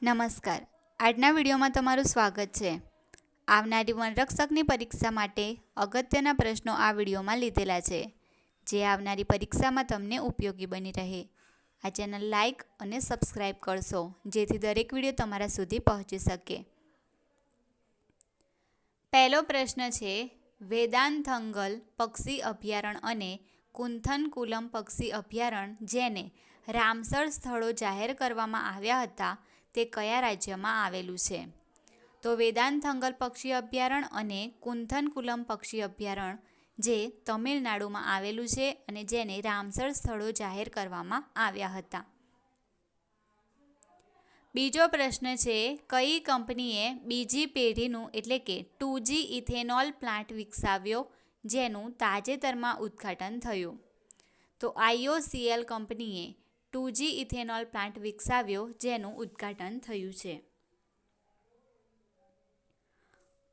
નમસ્કાર. આજના વિડીયોમાં તમારું સ્વાગત છે. આવનારી વનરક્ષકની પરીક્ષા માટે અગત્યના પ્રશ્નો આ વિડીયોમાં લીધેલા છે, જે આવનારી પરીક્ષામાં તમને ઉપયોગી બની રહે. આ ચેનલ લાઇક અને સબસ્ક્રાઈબ કરશો, જેથી દરેક વિડીયો તમારા સુધી પહોંચી શકે. પહેલો પ્રશ્ન છે, વેદાંતંગલ પક્ષી અભયારણ્ય અને કુંથનકુલમ પક્ષી અભયારણ્ય, જેને રામસર સ્થળો જાહેર કરવામાં આવ્યા હતા, તે કયા રાજ્યમાં આવેલું છે? તો વેદાંતંગલ પક્ષી અભયારણ્ય અને કુંથનકુલમ પક્ષી અભયારણ્ય, જે તમિલનાડુમાં આવેલું છે અને જેને રામસર સ્થળો જાહેર કરવામાં આવ્યા હતા. બીજો પ્રશ્ન છે, કઈ કંપનીએ બીજી પેઢીનું એટલે કે 2G ઇથેનોલ પ્લાન્ટ વિકસાવ્યો, જેનું તાજેતરમાં ઉદ્ઘાટન થયું? તો IOCL કંપનીએ 2G ઇથેનોલ પ્લાન્ટ વિકસાવ્યો, જેનું ઉદ્ઘાટન થયું છે.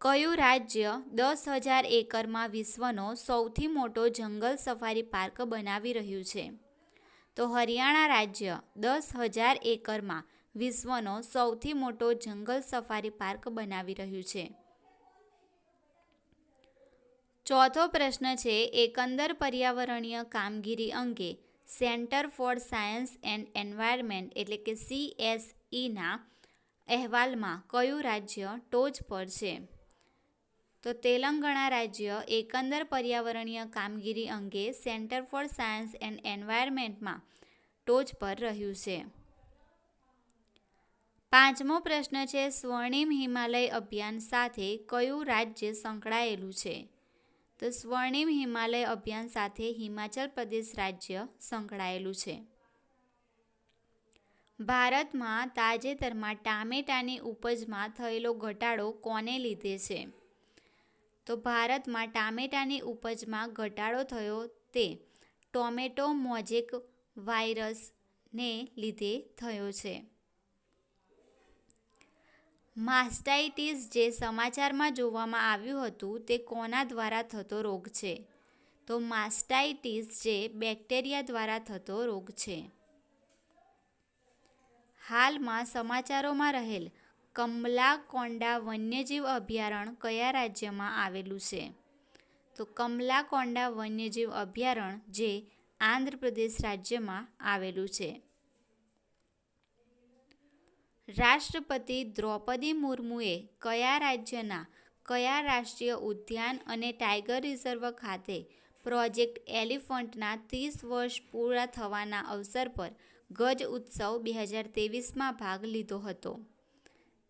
કયું રાજ્ય 10,000 એકરમાં વિશ્વનો સૌથી મોટો જંગલ સફારી પાર્ક બનાવી રહ્યું છે? તો હરિયાણા રાજ્ય 10,000 એકરમાં વિશ્વનો સૌથી મોટો જંગલ સફારી પાર્ક બનાવી રહ્યું છે. ચોથો પ્રશ્ન છે, એકંદર પર્યાવરણીય કામગીરી અંગે centre for science and environment એટલે કે CSEના અહેવાલમાં કયું રાજ્ય ટોચ પર છે? તો તેલંગાણા રાજ્ય એકંદર પર્યાવરણીય કામગીરી અંગે સેન્ટર ફોર સાયન્સ એન્ડ એન્વાયરમેન્ટમાં ટોચ પર રહ્યું છે. પાંચમો પ્રશ્ન છે, સ્વર્ણિમ હિમાલય અભિયાન સાથે કયું રાજ્ય સંકળાયેલું છે? તો સ્વર્ણિમ હિમાલય અભિયાન સાથે હિમાચલ પ્રદેશ રાજ્ય સંકળાયેલું છે. ભારતમાં તાજેતરમાં ટામેટાની ઉપજમાં થયેલો ઘટાડો કોને લીધે છે? તો ભારતમાં ટામેટાની ઉપજમાં ઘટાડો થયો તે ટોમેટો મોઝેક વાયરસને લીધે થયો છે. માસ્ટાઇટિસ જે સમાચારમાં જોવામાં આવ્યું હતું, તે કોના દ્વારા થતો રોગ છે? તો માસ્ટાઇટિસ જે બેક્ટેરિયા દ્વારા થતો રોગ છે. હાલમાં સમાચારોમાં રહેલ કમલાકોંડા વન્યજીવ અભયારણ્ય કયા રાજ્યમાં આવેલું છે? તો કમલાકોંડા વન્યજીવ અભયારણ્ય જે આંધ્રપ્રદેશ રાજ્યમાં આવેલું છે. રાષ્ટ્રપતિ દ્રૌપદી મુર્મુએ કયા રાજ્યના કયા રાષ્ટ્રીય ઉદ્યાન અને ટાઈગર રિઝર્વ ખાતે પ્રોજેક્ટ એલિફન્ટના 30 વર્ષ પૂરા થવાના અવસર પર ગજ ઉત્સવ 2023માં ભાગ લીધો હતો?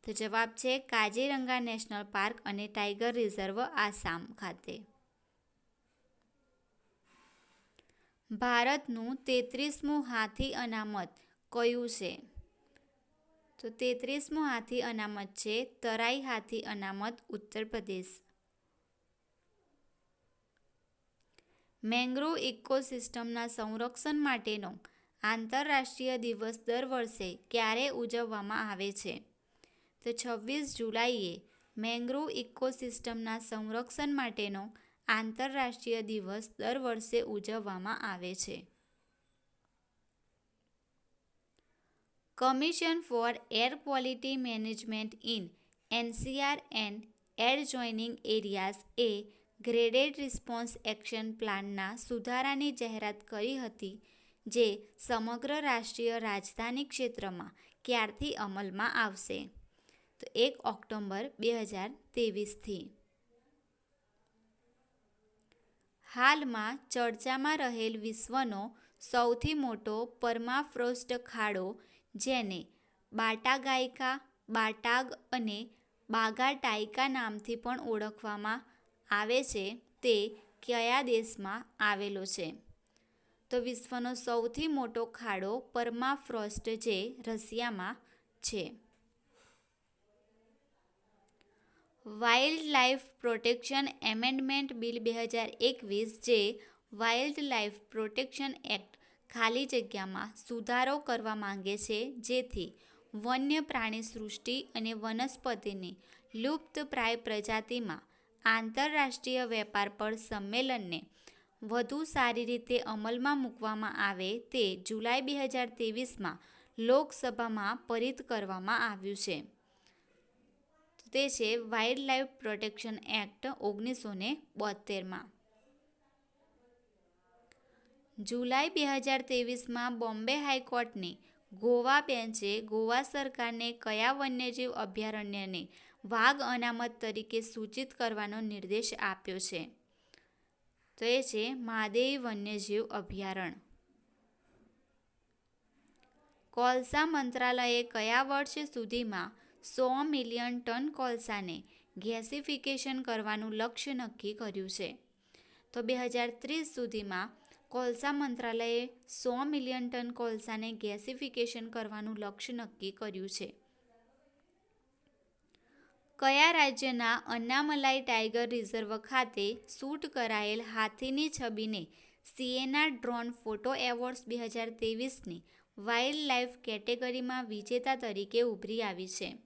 તો જવાબ છે કાઝીરંગા નેશનલ પાર્ક અને ટાઈગર રિઝર્વ, આસામ ખાતે. ભારતનું 33મું હાથી અનામત કયું છે? તો 33મું હાથી અનામત છે તરાઈ હાથી અનામત, ઉત્તર પ્રદેશ. મેંગ્રોવ ઇકોસિસ્ટમના સંરક્ષણ માટેનો આંતરરાષ્ટ્રીય દિવસ દર વર્ષે ક્યારે ઉજવવામાં આવે છે? તો 26 જુલાઈએ મેંગ્રોવ ઇકોસિસ્ટમના સંરક્ષણ માટેનો આંતરરાષ્ટ્રીય દિવસ દર વર્ષે ઉજવવામાં આવે છે. Commission for air quality management in NCR and adjoining areas એ ગ્રેડેડ રિસ્પોન્સ એક્શન પ્લાનના સુધારાની જાહેરાત કરી હતી, જે સમગ્ર રાષ્ટ્રીય રાજધાની ક્ષેત્રમાં ક્યારથી અમલમાં આવશે? તો 1 ઓક્ટોબર 2023થી. હાલમાં ચર્ચામાં રહેલ વિશ્વનો સૌથી મોટો પરમાફ્રોસ્ટ ખાડો, જેને બાટાગાયકા, બાટાગ અને બાગાટાયકા નામથી પણ ઓળખવામાં આવે છે, તે કયા દેશમાં આવેલો છે? તો વિશ્વનો સૌથી મોટો ખાડો પરમાફ્રોસ્ટ જે રશિયામાં છે. Wild life protection amendment bill 2021, જે વાઇલ્ડ લાઇફ પ્રોટેક્શન એક્ટ ખાલી જગ્યામાં સુધારો કરવા માંગે છે, જેથી વન્ય પ્રાણી સૃષ્ટિ અને વનસ્પતિની લુપ્તપ્રાય પ્રજાતિમાં આંતરરાષ્ટ્રીય વેપાર પર સંમેલનને વધુ સારી રીતે અમલમાં મૂકવામાં આવે તે જુલાઈ 2023માં લોકસભામાં પરિત કરવામાં આવ્યું છે. તે છે વાઇલ્ડ લાઇફ પ્રોટેક્શન એક્ટ 1972. જુલાઈ 2023માં બોમ્બે હાઈકોર્ટની ગોવા બેન્ચે ગોવા સરકારને કયા વન્યજીવ અભયારણ્યને વાઘ અનામત તરીકે સૂચિત કરવાનો નિર્દેશ આપ્યો છે? તો એ છે માદેઈ વન્યજીવ અભયારણ્ય. કોલસા મંત્રાલયે કયા વર્ષ સુધીમાં 100 મિલિયન ટન કોલસાને ગેસિફિકેશન કરવાનું લક્ષ્ય નક્કી કર્યું છે? તો 2030 સુધીમાં કોલસા મંત્રાલયે 100 મિલિયન ટન કોલસાને ગેસિફિકેશન કરવાનું લક્ષ્ય નક્કી કર્યું છે. કયા રાજ્યના અન્નામલાઈ ટાઈગર રિઝર્વ ખાતે શૂટ કરાયેલ હાથીની છબીને સિએના ડ્રોન ફોટો એવોર્ડ્સ 2023ની વાઇલ્ડ લાઇફ કેટેગરીમાં વિજેતા તરીકે ઉભરી આવી છે?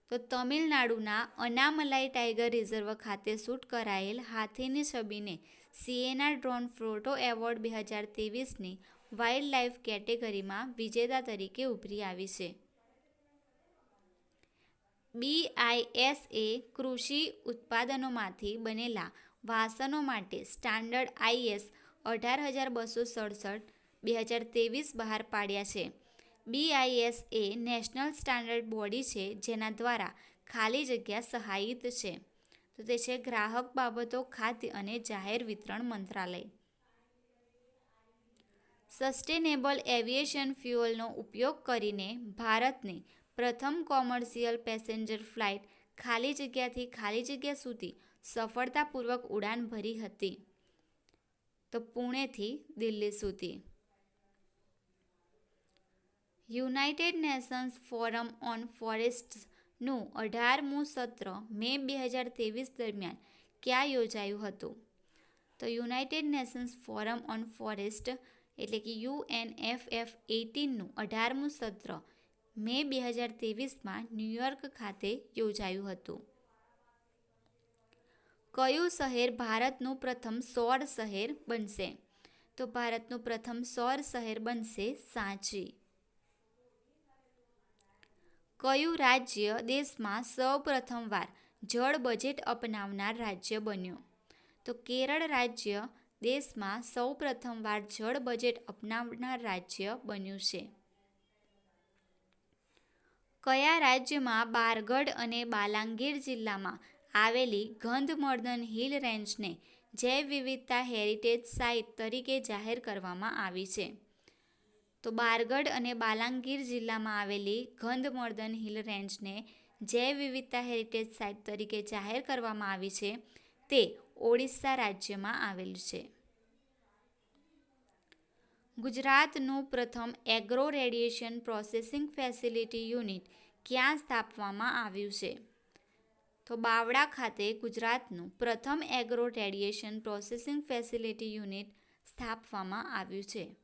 તો તમિલનાડુના અનામલાઈ ટાઈગર રિઝર્વ ખાતે શૂટ કરાયેલ હાથીની છબીને સિએના ડ્રોન ફોટો એવોર્ડ 2023ની વાઇલ્ડ લાઇફ કેટેગરીમાં વિજેતા તરીકે ઉભરી આવી છે. BISએ કૃષિ ઉત્પાદનોમાંથી બનેલા વાસણો માટે સ્ટાન્ડર્ડ IS 18267 2023 બહાર પાડ્યા છે. BIS એ નેશનલ સ્ટાન્ડર્ડ બોડી છે જેના દ્વારા ખાલી જગ્યા સહાયિત છે. તો તે છે ગ્રાહક બાબતો, ખાદ્ય અને જાહેર વિતરણ મંત્રાલય. સસ્ટેનેબલ એવિએશન ફ્યુઅલનો ઉપયોગ કરીને ભારતને પ્રથમ કોમર્શિયલ પેસેન્જર ફ્લાઇટ ખાલી જગ્યાથી ખાલી જગ્યા સુધી સફળતાપૂર્વક ઉડાન ભરી હતી? તો પુણેથી દિલ્હી સુધી. યુનાઇટેડ નેશન્સ ફોરમ ઓન ફોરેસ્ટ્સનું 18મું સત્ર મે 2023 દરમિયાન ક્યાં યોજાયું હતું? તો United Nations forum on forest એટલે કે UNFF18નું 18મું સત્ર મે 2023માં ન્યૂયોર્ક ખાતે યોજાયું હતું. કયું શહેર ભારતનું પ્રથમ સૌર શહેર બનશે? તો ભારતનું પ્રથમ સૌર શહેર બનશે સાંચી. કયું રાજ્ય દેશમાં સૌ પ્રથમવાર જળ બજેટ અપનાવનાર રાજ્ય બન્યું? તો કેરળ રાજ્ય દેશમાં સૌ પ્રથમવાર જળ બજેટ અપનાવનાર રાજ્ય બન્યું છે. કયા રાજ્યમાં બારગઢ અને બાલાંગીર જિલ્લામાં આવેલી ગંધમર્દન હિલ રેન્જને જૈવ વિવિધતા હેરિટેજ સાઇટ તરીકે જાહેર કરવામાં આવી છે? તો બારગઢ અને બાલાંગીર જિલ્લામાં આવેલી ગંધમર્દન હિલ રેન્જને જૈવ વિવિધતા હેરિટેજ સાઇટ તરીકે જાહેર કરવામાં આવી છે. તે ઓડિશા રાજ્યમાં આવેલું છે. ગુજરાતનું પ્રથમ agro radiation processing facility unit ક્યાં સ્થાપવામાં આવ્યું છે? તો બાવળા ખાતે ગુજરાતનું પ્રથમ agro radiation processing facility unit સ્થાપવામાં આવ્યું છે.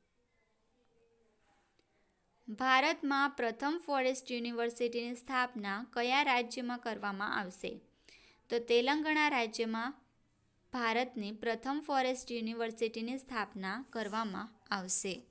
ભારતમાં પ્રથમ ફોરેસ્ટ યુનિવર્સિટીની સ્થાપના કયા રાજ્યમાં કરવામાં આવશે? તો તેલંગાણા રાજ્યમાં ભારતની પ્રથમ ફોરેસ્ટ યુનિવર્સિટીની સ્થાપના કરવામાં આવશે.